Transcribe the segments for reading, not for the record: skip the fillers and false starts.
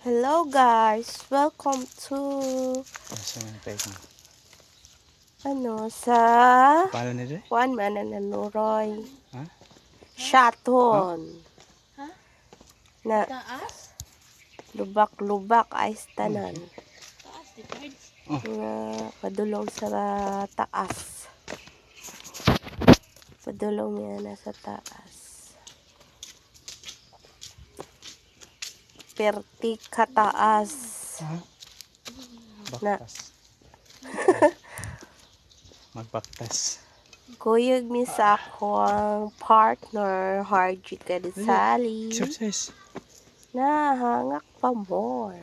Hello guys, welcome to Sa mga peg mo. sa Paano nila? Juan Manananuroy Ha? Shaton Ha? na Taas? lubak-lubak ay tanan Taas, di cards. nga padulong sa taas. Padulong niya na sa taas. Perti kataas. Ha? Na Baktas. Magbaktas. kuyog mi sa ako ang partner Harji Kadisali Exercise. na hangak pa more.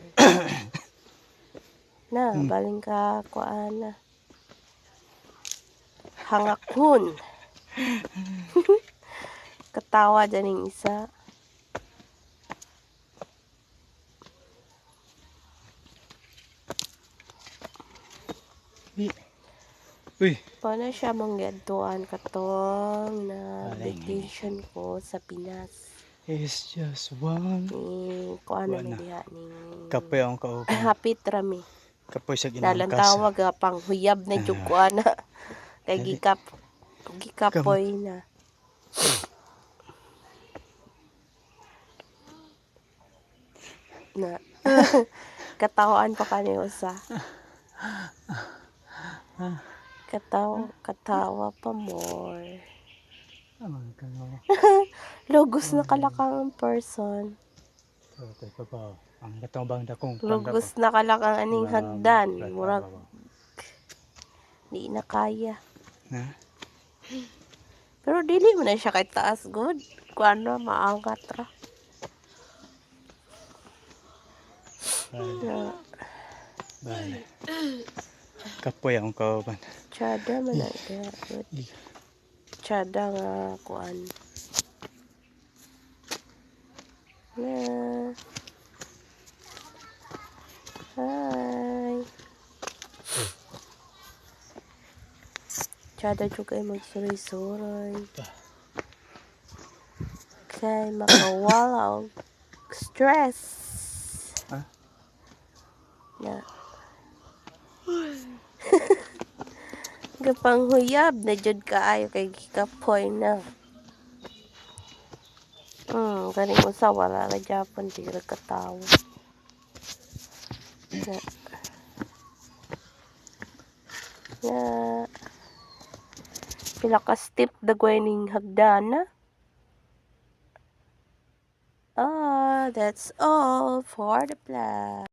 Na, baling ka kuan na. Hangakun. Katawa dyan yung isa. Uy. Paano siya manggaduan katong na Aling. vacation ko sa Pinas. It's just one. Ni kuan na Kuan na. diha ni Kapoy akong kauban. hapit rami. Kapoy sa ginangkas. Nalantawag pang huyab na jud kuan na. Kay gikapoy na. Na katawaan pa kani usa. Katawa pa more. Lugos na kalakang person. Ang batong dakong Lugos na kalakang aning hagdan. Murag di na kaya. Ha? Pero dili mo na siya kay taas good. Kuano maangat ra. Na Bale. Kapoy akong kauban. tsada man na good. Tsada nga kuan. Na. Hi. Tsada juga ay magsuroy-suroy. Kay makawala og stress. Ha? Na. Gapang huyab na jud kaayo kay gikapoy na. Galing mo sa wala ra Japon di ra katawo. Na. Na. Pila ka step dagway ning hagdana. That's all for the vlog.